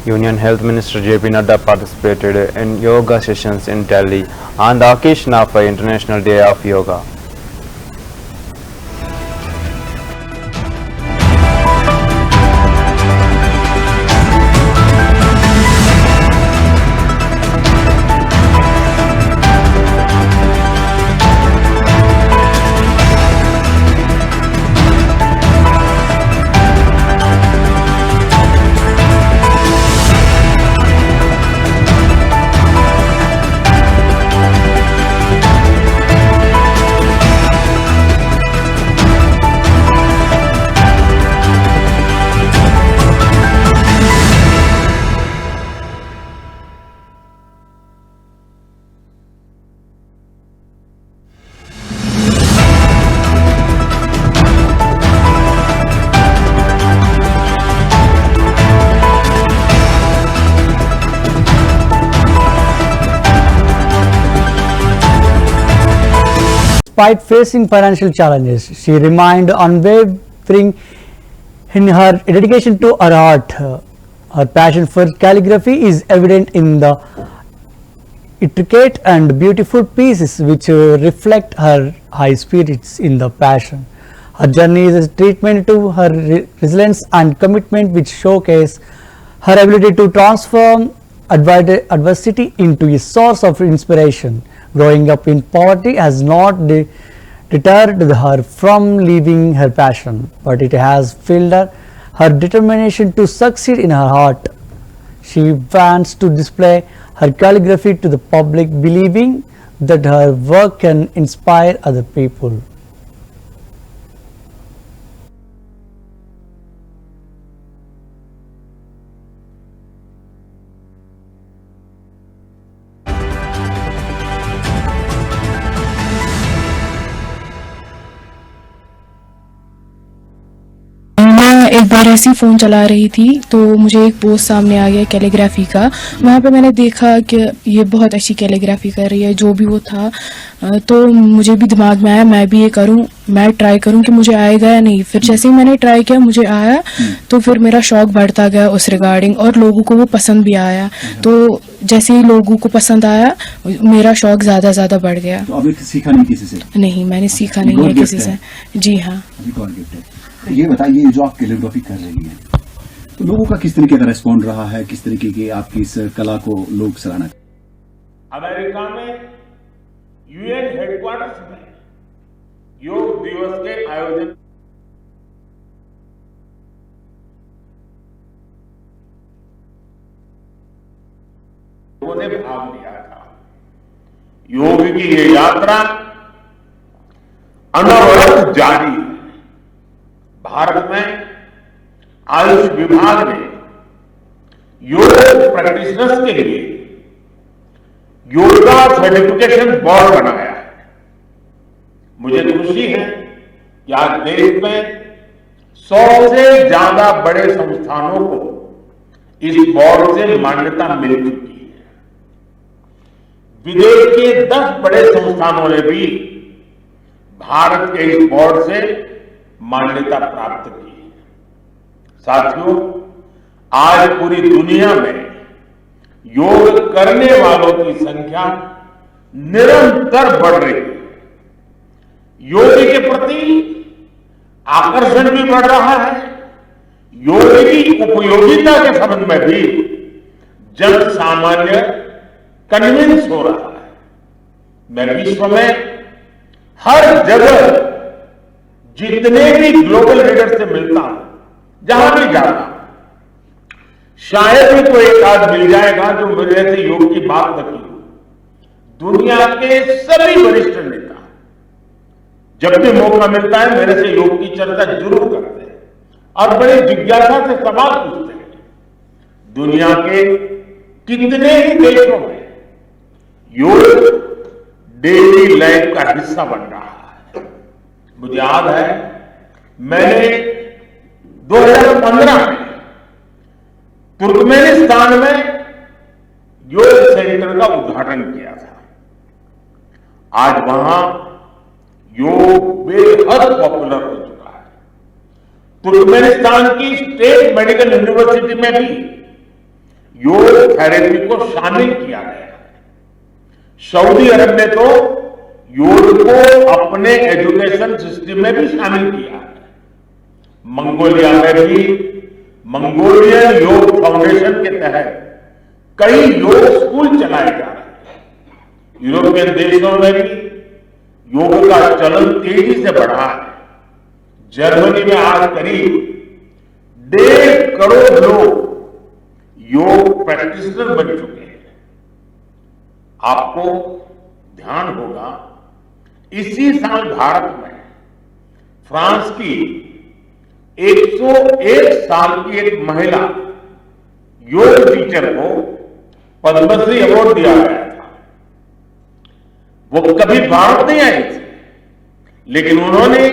Union Health Minister JP Nadda participated in yoga sessions in Delhi on the occasion of the International Day of Yoga. Despite facing financial challenges, she remained unwavering in her dedication to her art. Her passion for calligraphy is evident in the intricate and beautiful pieces which reflect her high spirits in the passion. Her journey is a treatment to her resilience and commitment which showcase her ability to transform adversity into a source of inspiration. Growing up in poverty has not deterred her from living her passion, but it has filled her determination to succeed in her art. She wants to display her calligraphy to the public, believing that her work can inspire other people. एक बार ऐसी phone चला रही थी तो मुझे एक post सामने आ गया कैलीग्राफी का। वहाँ पे मैंने देखा कि ये बहुत अच्छी कैलीग्राफी कर रही है, जो भी वो था। तो मुझे भी दिमाग में आया मैं भी ये करूँ, मैं ट्राई करूँ कि मुझे आएगा या नहीं। फिर जैसे ही मैंने ट्राई किया मुझे आया, तो फिर मेरा शौक बढ़ता गया उस रिगार्डिंग और लोगों को वो पसंद भी आया। तो जैसे ही लोगों को पसंद आया मेरा शौक ज़्यादा बढ़ गया। तो अभी सीखा नहीं किसी से? नहीं, मैंने सीखा नहीं है किसी से। जी हाँ। ये बताइए, जो आप कैलीग्राफी कर रही हैं तो लोगों का किस तरीके का रिस्पॉन्ड रहा है, किस तरीके की आपकी इस कला को लोग सराहना? अमेरिका में यूएन हेडक्वार्टर्स में योग दिवस के आयोजन लोगों ने भाग लिया था। योग की ये यात्रा अनवरत जारी है। भारत में आयुष विभाग ने योग प्रैक्टिशनर्स के लिए योगा सर्टिफिकेशन बोर्ड बनाया है। मुझे खुशी है कि आज देश में 100 से ज्यादा बड़े संस्थानों को इस बोर्ड से मान्यता मिल चुकी है। विदेश के 10 बड़े संस्थानों ने भी भारत के इस बोर्ड से मान्यता प्राप्त की है। साथियों, आज पूरी दुनिया में योग करने वालों की संख्या निरंतर बढ़ रही है। योग के प्रति आकर्षण भी बढ़ रहा है। योग की उपयोगिता के संबंध में भी जन सामान्य कन्विंस हो रहा है। मैं विश्व में हर जगह जितने भी ग्लोबल लीडर से मिलता हूं, जहां भी जाता हूं, शायद ही कोई एक आध मिल जाएगा जो मेरे से योग की बात न की हो। दुनिया के सभी वरिष्ठ नेता जब भी मौका मिलता है मेरे से योग की चर्चा जरूर करते हैं और बड़ी जिज्ञासा से सवाल पूछते हैं। दुनिया के कितने ही देशों में योग डेली लाइफ का हिस्सा बन रहा है। मुझे याद है मैंने 2015 में तुर्कमेनिस्तान में योग सेंटर का उद्घाटन किया था। आज वहां योग बेहद पॉपुलर हो चुका है। तुर्कमेनिस्तान की स्टेट मेडिकल यूनिवर्सिटी में भी योग थेरेपी को शामिल किया गया है। सऊदी अरब ने तो योग को अपने एजुकेशन सिस्टम में भी शामिल किया है। मंगोलिया में भी मंगोलियन योग फाउंडेशन के तहत कई योग स्कूल चलाए जा रहे हैं। यूरोपियन देशों में भी योग का चलन तेजी से बढ़ा है। जर्मनी में आज करीब 1.5 करोड़ लोग योग प्रैक्टिशनर बन चुके हैं। आपको ध्यान होगा, इसी साल भारत में फ्रांस की 101 साल की एक महिला योग टीचर को पद्मश्री अवार्ड दिया गया था। वो कभी भारत नहीं आई थी, लेकिन उन्होंने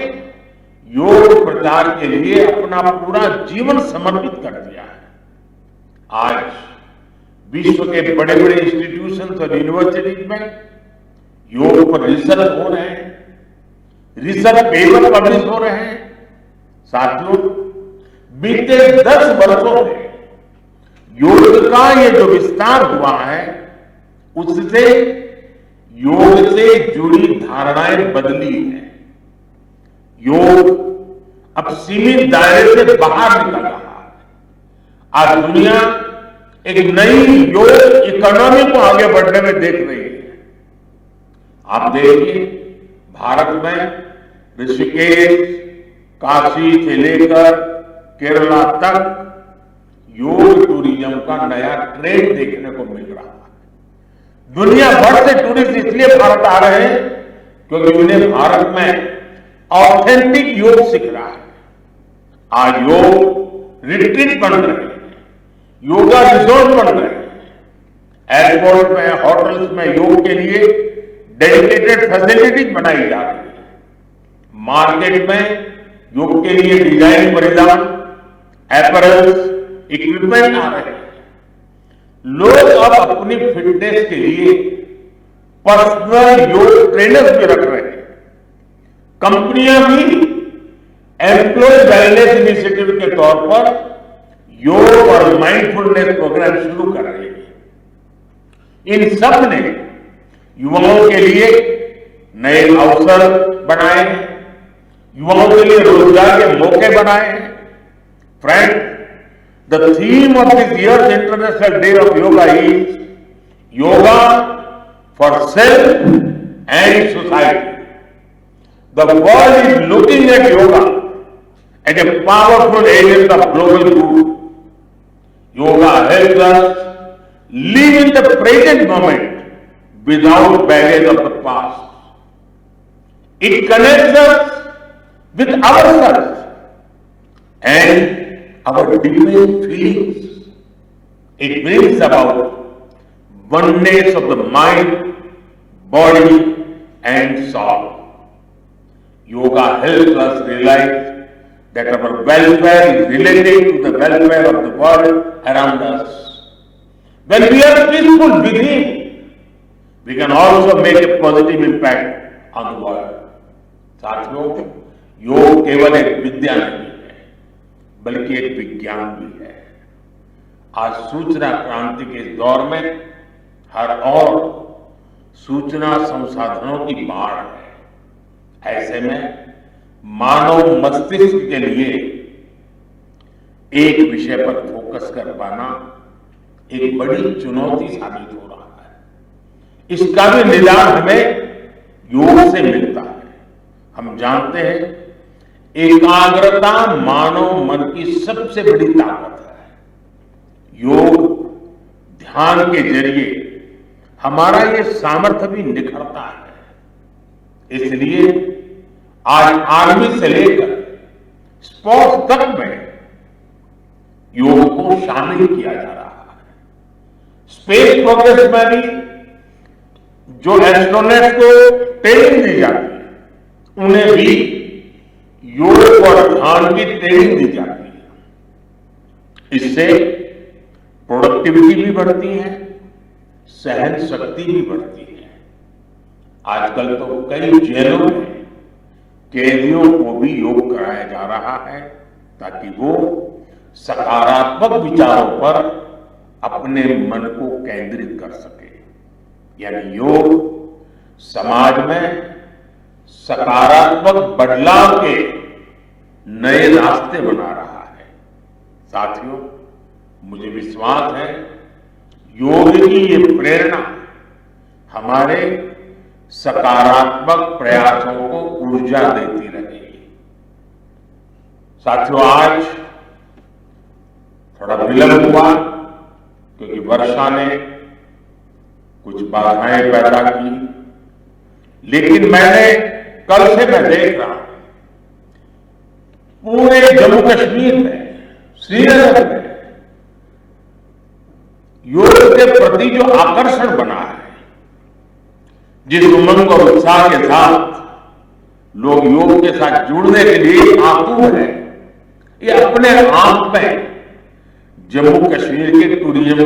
योग प्रचार के लिए अपना पूरा जीवन समर्पित कर दिया है। आज विश्व के बड़े बड़े इंस्टीट्यूशंस और यूनिवर्सिटीज में योग पर रिसर्च हो रहे हैं, रिसर्च पेपर पब्लिश हो रहे हैं। साथियों, बीते 10 वर्षों में योग का ये जो विस्तार हुआ है, उससे योग से जुड़ी धारणाएं बदली हैं। योग अब सीमित दायरे से बाहर निकल रहा है। आज दुनिया एक नई योग इकोनॉमी को आगे बढ़ने में देख रही है। आप देखिए, भारत में ऋषिकेश, काशी से लेकर केरला तक योग टूरिज्म का नया ट्रेंड देखने को मिल रहा है। दुनिया भर से टूरिस्ट इसलिए भारत आ रहे हैं क्योंकि उन्हें भारत में ऑथेंटिक योग सीख रहा है। आज योग रिट्रीट बन रहे हैं, योगा रिसोर्ट बन रहे हैं। एयरपोर्ट में, होटल्स में योग के लिए डेडिकेटेड फैसिलिटीज बनाई जा रही है। मार्केट में योग के लिए डिजाइन परिधान, एपरल्स, इक्विपमेंट आ रहे हैं। लोग अब अपनी फिटनेस के लिए पर्सनल योग ट्रेनर्स भी रख रहे हैं। कंपनियां भी एम्प्लॉय वेलनेस इनिशिएटिव के तौर पर योग और माइंडफुलनेस प्रोग्राम शुरू कर रही है। इन सब ने युवाओं के लिए नए अवसर बनाए हैं, युवाओं के लिए रोजगार के मौके बनाए हैं। Friend, the theme of this years international day of yoga is yoga for self and society. The world is looking at yoga as a powerful agent of global good. Yoga helps us live in the present moment without baggage of the past. It connects us with ourselves and our deepest feelings. It brings about oneness of the mind, body and soul. Yoga helps us realize that our welfare is related to the welfare of the world around us. When we are peaceful within, we can also make a positive impact on the world. साथियों, योग केवल एक विद्या नहीं है, बल्कि एक विज्ञान भी है। आज सूचना क्रांति के इस दौर में हर ओर सूचना संसाधनों की बाढ़ है। ऐसे में मानव मस्तिष्क के लिए एक विषय पर फोकस कर पाना एक बड़ी चुनौती साबित हो रहा है। इसका भी निदान हमें योग से मिलता है। हम जानते हैं, एकाग्रता मानव मन की सबसे बड़ी ताकत है। योग ध्यान के जरिए हमारा ये सामर्थ्य भी निखरता है। इसलिए आज आर्मी से लेकर स्पोर्ट्स तक में योग को शामिल किया जा रहा है। स्पेस प्रोग्रेस में भी जो एस्ट्रोनॉट को ट्रेनिंग दी जाती है, उन्हें भी योग और ध्यान की ट्रेनिंग दी जाती है। इससे प्रोडक्टिविटी भी बढ़ती है, सहन शक्ति भी बढ़ती है। आजकल तो कई जेलों में कैदियों को भी योग कराया जा रहा है ताकि वो सकारात्मक विचारों पर अपने मन को केंद्रित कर सके। यानी योग समाज में सकारात्मक बदलाव के नए रास्ते बना रहा है। साथियों, मुझे विश्वास है योग की ये प्रेरणा हमारे सकारात्मक प्रयासों को ऊर्जा देती रहेगी। साथियों, आज थोड़ा विलंब हुआ क्योंकि वर्षा ने कुछ बाधाएं पैदा की, लेकिन कल से मैं देख रहा हूं पूरे जम्मू कश्मीर में, श्रीनगर में योग के प्रति जो आकर्षण बना है, जिस उमंग और उत्साह के साथ लोग योग के साथ जुड़ने के लिए आतुर हैं, ये अपने आप में जम्मू कश्मीर के टूरिज्म